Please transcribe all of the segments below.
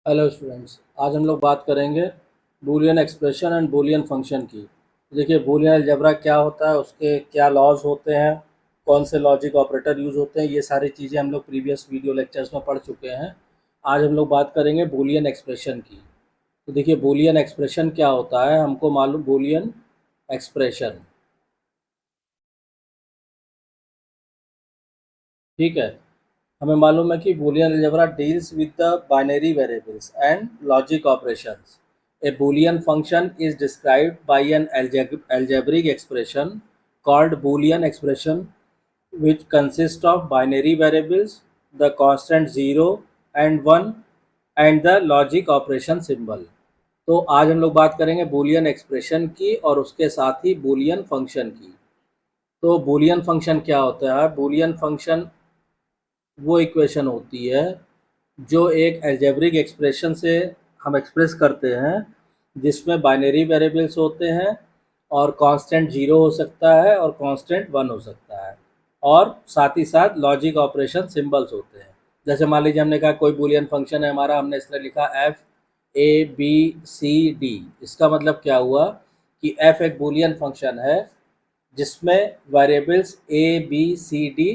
Hello students, आज हम लोग बात करेंगे Boolean expression and Boolean function की। देखिए, बूलियन अलजेब्रा क्या होता है, उसके क्या लॉज होते हैं, कौन से लॉजिक ऑपरेटर यूज़ होते हैं, ये सारी चीज़ें हम लोग प्रीवियस वीडियो लेक्चर्स में पढ़ चुके हैं। आज हम लोग बात करेंगे बूलियन एक्सप्रेशन की। तो देखिए, बूलियन एक्सप्रेशन क्या होता है, हमको मालूम। बूलियन एक्सप्रेशन, ठीक है, हमें मालूम है कि Boolean algebra deals with the binary variables and logic operations. A Boolean function is described by an algebraic expression called Boolean expression, which consists of binary variables, the constant 0 and 1, and the logic operation symbol. तो आज हम लोग बात करेंगे Boolean expression की और उसके साथ ही बूलियन फंक्शन की। तो बूलियन फंक्शन क्या होता है? बूलियन फंक्शन वो इक्वेशन होती है जो एक अलजेब्रिक एक्सप्रेशन से हम एक्सप्रेस करते हैं, जिसमें बाइनरी वेरिएबल्स होते हैं और कांस्टेंट 0 हो सकता है और कांस्टेंट 1 हो सकता है, और साथ ही साथ लॉजिक ऑपरेशन सिंबल्स होते हैं। जैसे मान लीजिए हमने कहा कोई बूलियन फंक्शन है हमारा, हमने इस तरह लिखा f a b c d। इसका मतलब क्या हुआ कि f एक बूलियन फंक्शन है जिसमें variables a b c d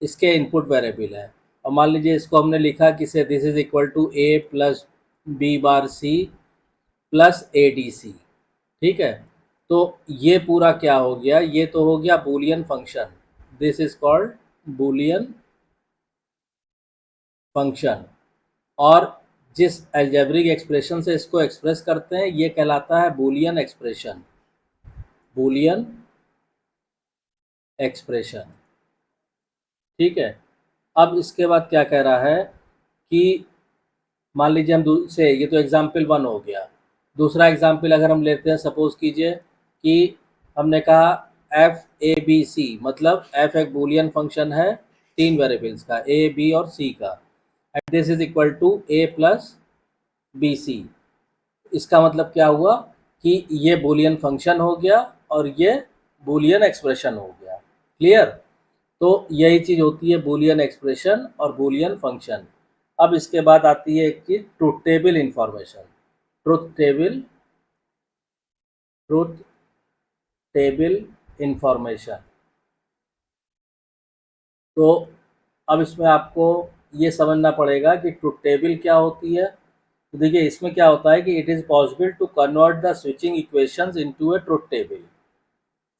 इसके इनपुट वेरिएबल है। और मान लीजिए इसको हमने लिखा कि से this is equal to a plus B bar C plus A D C, ठीक है। तो ये पूरा क्या हो गया? ये तो हो गया Boolean function. This is called Boolean function. और जिस अलजेब्रिक एक्सप्रेशन से इसको एक्सप्रेस करते हैं ये कहलाता है बूलियन एक्सप्रेशन। बूलियन एक्सप्रेशन, ठीक है। अब इसके बाद क्या कह रहा है कि मान लीजिए हम से ये तो एग्जाम्पल 1 हो गया। दूसरा एग्जाम्पल अगर हम लेते हैं, सपोज कीजिए कि हमने कहा एफ ए बी सी, मतलब एफ एक बूलियन फंक्शन है 3 वेरिएबल्स का, ए बी और सी का, and this is equal to A plus B C. इसका मतलब क्या हुआ कि ये बूलियन फंक्शन हो गया और ये बूलियन एक्सप्रेशन हो गया। क्लियर? तो यही चीज़ होती है बूलियन एक्सप्रेशन और बूलियन फंक्शन। अब इसके बाद आती है एक चीज़, truth table information. Truth table, truth table information. तो अब इसमें आपको ये समझना पड़ेगा कि ट्रुथ टेबल क्या होती है। तो देखिए, इसमें क्या होता है कि it is possible to convert the switching equations into a truth table.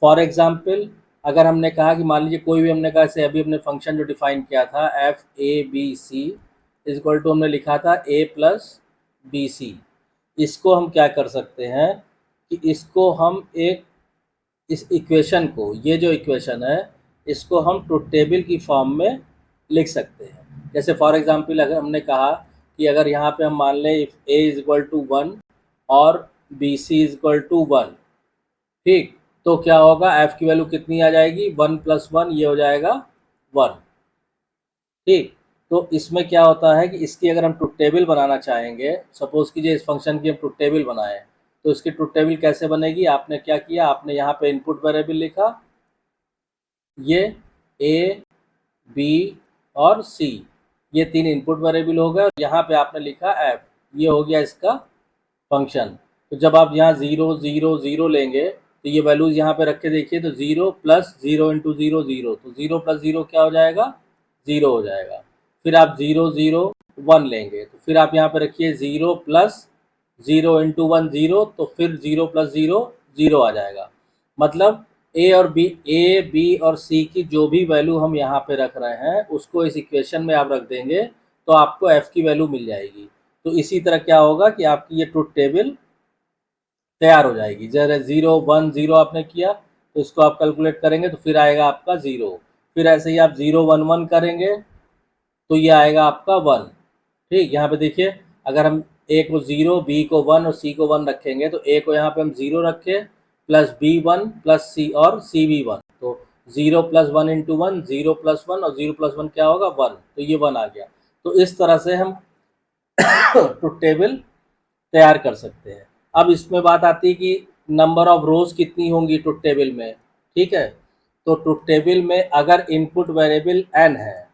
For example, अगर हमने कहा कि मान लीजिए कोई भी, हमने कहा से अभी हमने फंक्शन जो डिफाइन किया था F A B C is equal to, हमने लिखा था ए प्लस बी सी। इसको हम क्या कर सकते हैं कि इसको हम एक, इस इक्वेशन को, ये जो इक्वेशन है इसको हम ट्रुथ टेबल की फॉर्म में लिख सकते हैं। जैसे फॉर एग्जांपल, अगर हमने कहा कि अगर यहाँ पे हम मान लें if A is equal to 1 और B C is equal to 1, ठीक, तो क्या होगा, एफ की वैल्यू कितनी आ जाएगी, 1 प्लस 1, ये हो जाएगा 1, ठीक। तो इसमें क्या होता है कि इसकी अगर हम ट्रुथ टेबल बनाना चाहेंगे, सपोज कीजिए इस फंक्शन की हम ट्रुथ टेबल बनाएं, तो इसकी ट्रुथ टेबल कैसे बनेगी? आपने क्या किया, आपने यहाँ पे इनपुट वेरिएबल लिखा, ये ए बी और सी, ये 3 इनपुट वेरिएबल हो गए, और यहाँ पे आपने लिखा एफ, ये हो गया इसका फंक्शन। तो जब आप यहाँ 0 0 0 लेंगे तो ये वैल्यूज यहाँ पे रख के देखिए, तो 0 प्लस 0 इंटू 0 0, तो 0 प्लस 0 क्या हो जाएगा, 0 हो जाएगा। फिर आप 0 0 1 लेंगे, तो फिर आप यहाँ पे रखिए 0 प्लस 0 इंटू 1 0, तो फिर 0 प्लस 0 0 आ जाएगा। मतलब ए बी और सी की जो भी वैल्यू हम यहाँ पे रख रहे हैं उसको इस इक्वेशन में आप रख देंगे, तो आपको एफ की वैल्यू मिल जाएगी। तो इसी तरह क्या होगा कि आपकी ये ट्रुथ टेबल तैयार हो जाएगी। जैसे 0 1 0 आपने किया, तो इसको आप कैलकुलेट करेंगे तो फिर आएगा आपका 0। फिर ऐसे ही आप 0 1 1 करेंगे तो ये आएगा आपका 1, ठीक। यहाँ पे देखिए, अगर हम ए को 0, बी को 1 और सी को 1 रखेंगे, तो ए को यहाँ पे हम 0 रखे, प्लस बी 1 प्लस सी, और सी भी 1, तो 0 प्लस 1 इंटू 1, 0 प्लस 1, और 0 प्लस 1 क्या होगा, 1, तो ये 1 आ गया। तो इस तरह से हम ट्रुथ टेबल तैयार कर सकते हैं। अब इसमें बात आती है कि नंबर ऑफ रोज कितनी होंगी ट्रुथ टेबल में, ठीक है। तो ट्रुथ टेबल में अगर इनपुट वेरिएबल n है,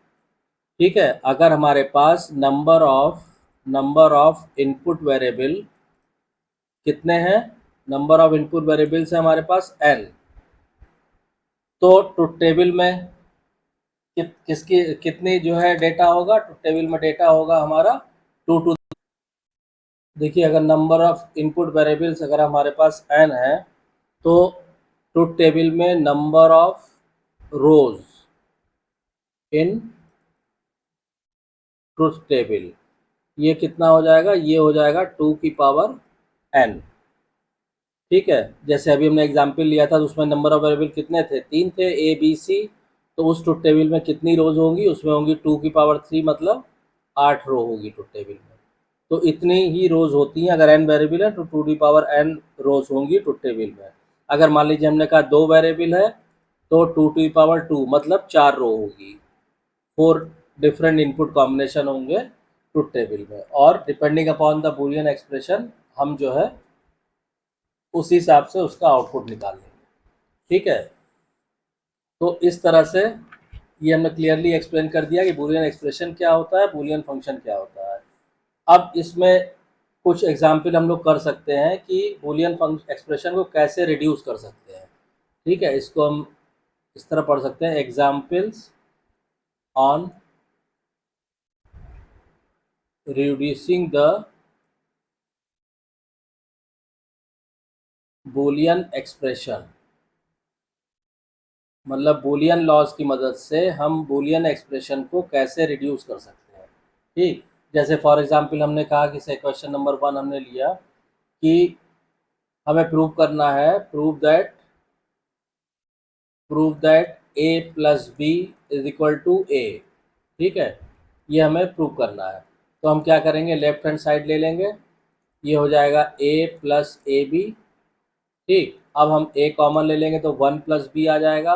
ठीक है, अगर हमारे पास number of number of input variable कितने हैं, नंबर ऑफ इनपुट वेरिएबल्स है हमारे पास n। तो ट्रुथ टेबल में किसकी कितनी जो है डेटा होगा, ट्रुथ टेबल में डेटा होगा हमारा 2 टू। देखिए अगर नंबर ऑफ इनपुट वेरिएबल्स अगर हमारे पास n है तो ट्रुथ टेबल में number of rose in truth table ये कितना हो जाएगा, ये हो जाएगा 2 की पावर n। ठीक है, जैसे अभी हमने एग्जाम्पल लिया था तो उसमें नंबर ऑफ वेरिएबल कितने थे, 3 थे, ए बी सी। तो उस ट्रुथ टेबल में कितनी रोज होंगी, उसमें होंगी 2 की पावर 3 मतलब 8 रो होगी ट्रुथ टेबल में। तो इतनी ही रोज होती हैं, अगर n वेरिएबल है तो 2 की पावर n रोज होंगी ट्रुथ टेबल में। अगर मान लीजिए हमने कहा 2 वेरिएबल है तो 2 की पावर 2 मतलब 4 रो होगी, 4 डिफरेंट इनपुट कॉम्बिनेशन होंगे ट्रुथ टेबल में, और depending upon the Boolean expression हम जो है उस हिसाब से उसका आउटपुट निकाल लेंगे। ठीक है, तो इस तरह से ये हमने क्लियरली एक्सप्लेन कर दिया कि बूलियन एक्सप्रेशन क्या होता है, बूलियन फंक्शन क्या होता है। अब इसमें कुछ एग्जाम्पल हम लोग कर सकते हैं कि बूलियन एक्सप्रेशन को कैसे रिड्यूस कर सकते हैं। ठीक है, इसको हम इस तरह पढ़ सकते हैं, examples on reducing the Boolean expression. मतलब बूलियन लॉज की मदद से हम बूलियन एक्सप्रेशन को कैसे रिड्यूस कर सकते हैं। ठीक, जैसे फॉर एग्जांपल हमने कहा कि से क्वेश्चन नंबर 1 हमने लिया कि हमें प्रूव करना है, prove that a plus B is equal to A. ठीक है, ये हमें प्रूव करना है। तो हम क्या करेंगे, लेफ्ट हैंड साइड ले लेंगे, ये हो जाएगा a प्लस ए बी। ठीक, अब हम a कॉमन ले लेंगे तो 1 प्लस बी आ जाएगा,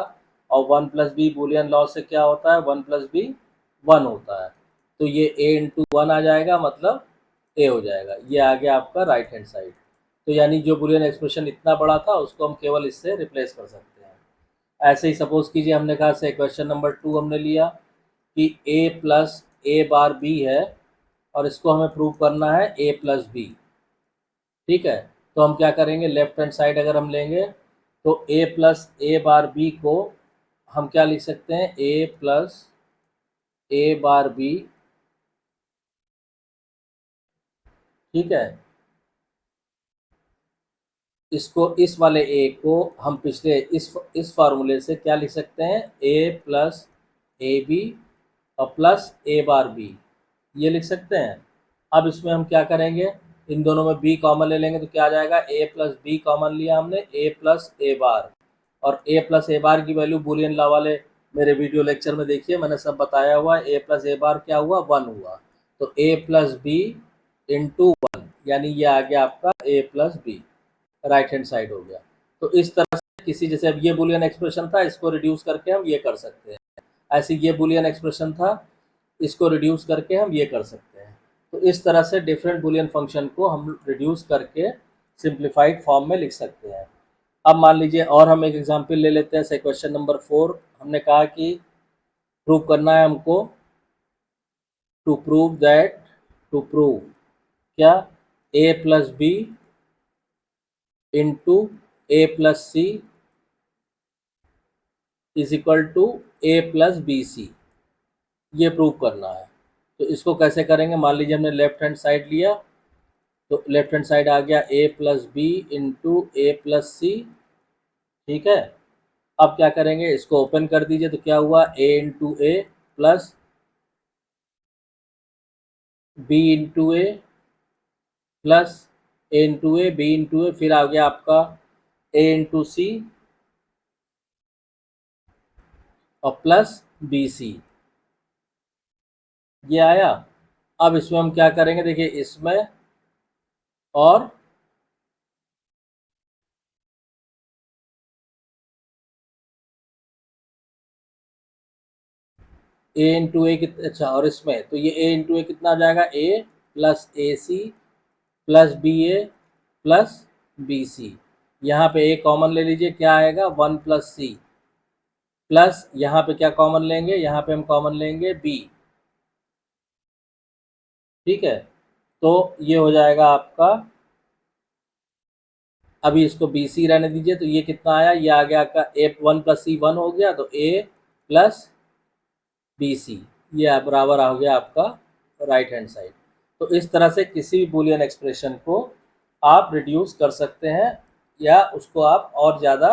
और 1 प्लस बी बूलियन लॉ से क्या होता है, 1 प्लस बी 1 होता है। तो ये a इंटू 1 आ जाएगा, मतलब a हो जाएगा। ये आ गया आपका राइट हैंड साइड। तो यानी जो बूलियन एक्सप्रेशन इतना बड़ा था उसको हम केवल इससे रिप्लेस कर सकते हैं। ऐसे ही सपोज कीजिए हमने कहा से क्वेश्चन नंबर 2 हमने लिया कि a plus A bar B है, और इसको हमें प्रूव करना है a प्लस बी। ठीक है, तो हम क्या करेंगे, लेफ्ट हैंड साइड अगर हम लेंगे तो a plus A bar B को हम क्या लिख सकते हैं, a plus A bar B. ठीक है, इसको इस वाले a को हम पिछले इस फार्मूले से क्या लिख सकते हैं, a प्लस ए बी और प्लस ए बार बी, ये लिख सकते हैं। अब इसमें हम क्या करेंगे, इन दोनों में b कॉमन ले लेंगे तो क्या आ जाएगा, a प्लस बी कॉमन लिया हमने, a प्लस ए बार। और a प्लस ए बार की वैल्यू बूलियन लॉ वाले मेरे वीडियो लेक्चर में देखिए, मैंने सब बताया हुआ है। a प्लस ए बार क्या हुआ, 1 हुआ। तो a प्लस बी इंटू 1, यानी ये आ गया आपका a plus B, right hand side हो गया। तो इस तरह से किसी, जैसे अब ये बूलियन एक्सप्रेशन था, इसको रिड्यूस करके हम ये कर सकते हैं। ऐसे ये बूलियन एक्सप्रेशन था, इसको रिड्यूस करके हम ये कर सकते हैं। तो इस तरह से डिफरेंट बूलियन फंक्शन को हम रिड्यूस करके सिंप्लीफाइड फॉर्म में लिख सकते हैं। अब मान लीजिए और हम एक एग्जांपल ले लेते हैं, से क्वेश्चन नंबर 4 हमने कहा कि प्रूव करना है हमको, to prove that, to prove क्या, a plus B into A plus C is equal to A plus B C, ये प्रूव करना है। तो इसको कैसे करेंगे, मान लीजिए हमने लेफ्ट हैंड साइड लिया, तो लेफ्ट हैंड साइड आ गया a plus B into A plus C. ठीक है, अब क्या करेंगे, इसको ओपन कर दीजिए तो क्या हुआ, a into A plus B into A plus A into A, B into A, फिर आ गया आपका a इंटू सी और प्लस बी सी, ये आया। अब इसमें हम क्या करेंगे, देखिए इसमें और a इंटू ए कितना, अच्छा, और इसमें तो ये a इंटू ए कितना आ जाएगा, a plus A C plus B A plus B C. यहाँ पे a कॉमन ले लीजिए, क्या आएगा, 1 प्लस सी, प्लस यहाँ पे क्या कॉमन लेंगे, यहाँ पे हम कॉमन लेंगे b। ठीक है, तो ये हो जाएगा आपका, अभी इसको बी सी रहने दीजिए, तो ये कितना आया, ये आ गया आपका ए वन प्लस सी वन हो गया, तो ए प्लस बी सी, ये बराबर आ गया आपका राइट हैंड साइड। तो इस तरह से किसी भी बूलियन एक्सप्रेशन को आप रिड्यूस कर सकते हैं या उसको आप और ज़्यादा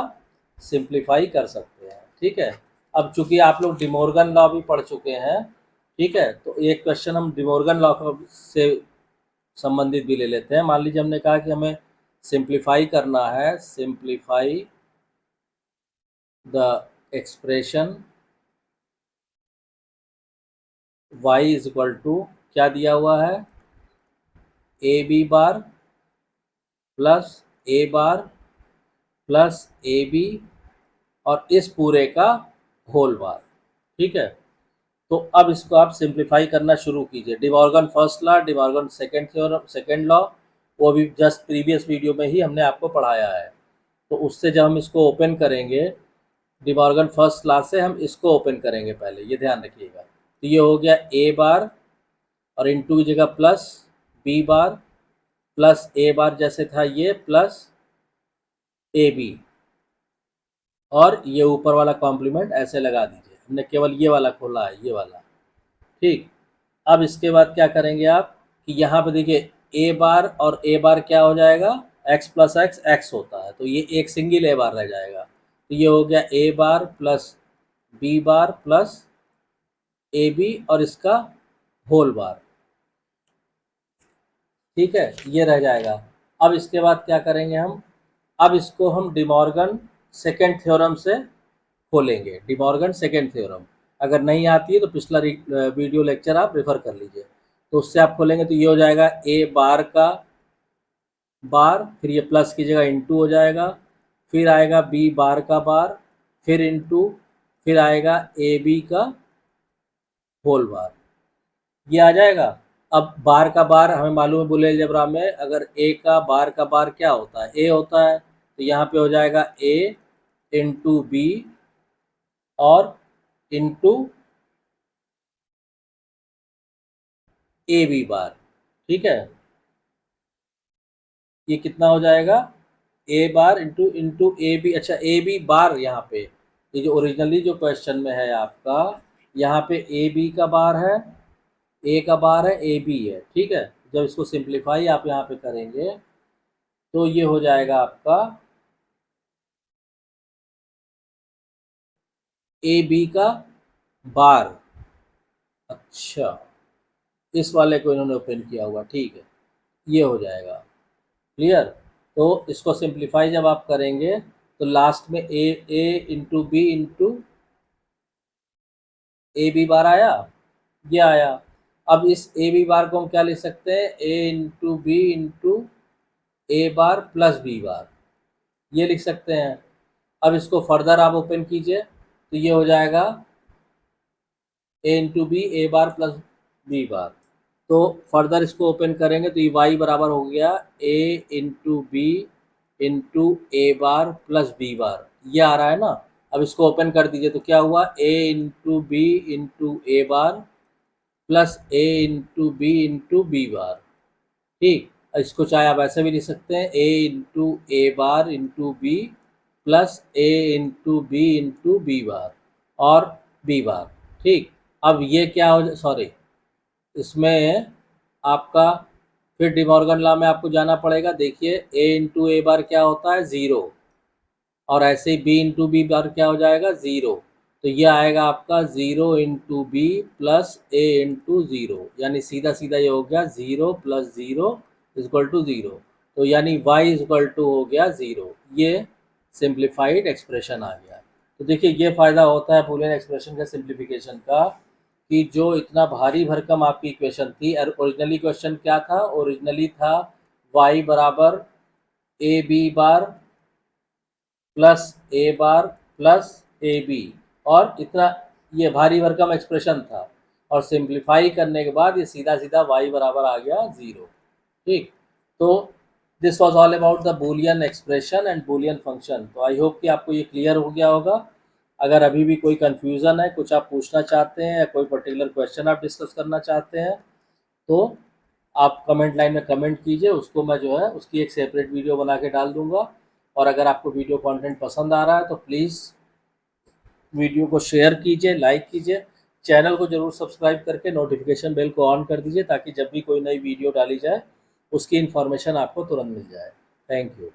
सिंप्लीफाई कर सकते हैं, ठीक है। अब चूंकि आप लोग डिमोर्गन लॉ भी पढ़ चुके हैं, ठीक है, तो एक क्वेश्चन हम डिमोर्गन लॉ से संबंधित भी ले लेते हैं। मान लीजिए हमने कहा कि हमें सिंप्लीफाई करना है, simplify the expression y is equal to, क्या दिया हुआ है, A B bar plus A bar plus A B और इस पूरे का होल बार, ठीक है। तो अब इसको आप सिंप्लीफाई करना शुरू कीजिए। De Morgan first law, De Morgan second theorem, second law, वो भी जस्ट प्रीवियस वीडियो में ही हमने आपको पढ़ाया है। तो उससे जब हम इसको ओपन करेंगे, डिमॉर्गन फर्स्ट लॉ से हम इसको ओपन करेंगे पहले, ये ध्यान रखिएगा। तो ये हो गया ए बार और इनटू की जगह plus B bar plus A बार जैसे था ये प्लस ए बी, और ये ऊपर वाला कॉम्प्लीमेंट ऐसे लगा दीजिए। हमने केवल ये वाला खोला है, ये वाला, ठीक। अब इसके बाद क्या करेंगे आप कि यहाँ पे देखिए ए बार और ए बार क्या हो जाएगा, एक्स प्लस एक्स, एक्स होता है, तो ये एक सिंगल ए बार रह जाएगा। तो ये हो गया A bar plus B bar plus A B और इसका होल बार, ठीक है, ये रह जाएगा। अब इसके बाद क्या करेंगे हम, अब इसको हम डिमॉर्गन सेकेंड थ्योरम से खोलेंगे। डिमॉर्गन सेकेंड थ्योरम अगर नहीं आती है तो पिछला वीडियो लेक्चर आप रेफर कर लीजिए। तो उससे आप खोलेंगे तो ये हो जाएगा ए बार का बार, फिर ये प्लस की जगह इंटू हो जाएगा, फिर आएगा बी बार का बार, फिर इंटू, फिर आएगा ए बी का होल बार, ये आ जाएगा। अब बार का बार हमें मालूम है बुलियन अलजेब्रा में, अगर ए का बार क्या होता है, ए होता है, तो यहाँ पे हो जाएगा ए इंटू बी और इंटू ए बी बार, ठीक है। ये कितना हो जाएगा, ए bar into into A B, अच्छा ए बी बार, यहाँ पे ये जो ओरिजिनली जो क्वेश्चन में है आपका, यहाँ पे ए बी का बार है, ए का बार है, ए बी है, ठीक है। जब इसको सिंप्लीफाई आप यहाँ पे करेंगे तो ये हो जाएगा आपका ए बी का बार, अच्छा इस वाले को इन्होंने ओपन किया हुआ, ठीक है, ये हो जाएगा क्लियर। तो इसको सिंप्लीफाई जब आप करेंगे तो लास्ट में A into B into A B bar आया, ये आया। अब इस ए बी बार को हम क्या लिख सकते हैं, ए into B into A bar plus B bar, ये लिख सकते हैं। अब इसको फर्दर आप ओपन कीजिए तो ये हो जाएगा ए इंटू बी ए बार प्लस बी बार। तो फर्दर इसको ओपन करेंगे तो ये y बराबर हो गया a into B into A bar plus B bar, ये आ रहा है ना। अब इसको ओपन कर दीजिए तो क्या हुआ, a into B into A bar plus A into B into B bar, ठीक। इसको चाहे आप ऐसे भी लिख सकते हैं, a into A bar into B plus A into B into B bar और बी बार, ठीक। अब ये क्या हो, सॉरी, इसमें आपका फिर डिमॉर्गन लॉ में आपको जाना पड़ेगा। देखिए ए इंटू ए बार क्या होता है, ज़ीरो, और ऐसे ही बी इंटू बी बार क्या हो जाएगा, ज़ीरो। तो ये आएगा आपका zero into B plus A into zero, यानी सीधा सीधा ये हो गया zero plus zero is equal to zero. तो यानी y इजक्वल टू हो गया ज़ीरो, ये सिंप्लीफाइड एक्सप्रेशन आ गया। तो देखिए ये फ़ायदा होता है बूलियन एक्सप्रेशन का सिंप्लीफिकेशन का, कि जो इतना भारी भरकम आपकी इक्वेशन थी, ओरिजिनली क्वेश्चन क्या था, ओरिजिनली था y बराबर A B bar plus A bar plus A B, और इतना ये भारी भरकम एक्सप्रेशन था, और सिंप्लीफाई करने के बाद ये सीधा सीधा y बराबर आ गया ज़ीरो, ठीक। तो this was all about the Boolean expression and Boolean function. तो आई होप कि आपको ये क्लियर हो गया होगा। अगर अभी भी कोई कन्फ्यूज़न है, कुछ आप पूछना चाहते हैं या कोई पर्टिकुलर क्वेश्चन आप डिस्कस करना चाहते हैं, तो आप कमेंट लाइन में कमेंट कीजिए, उसको मैं जो है उसकी एक सेपरेट वीडियो बना के डाल दूँगा। और अगर आपको वीडियो कंटेंट पसंद आ रहा है तो प्लीज़ वीडियो को शेयर कीजिए, लाइक कीजिए, चैनल को ज़रूर सब्सक्राइब करके नोटिफिकेशन बेल को ऑन कर दीजिए ताकि जब भी कोई नई वीडियो डाली जाए उसकी इन्फॉर्मेशन आपको तुरंत मिल जाए। Thank you.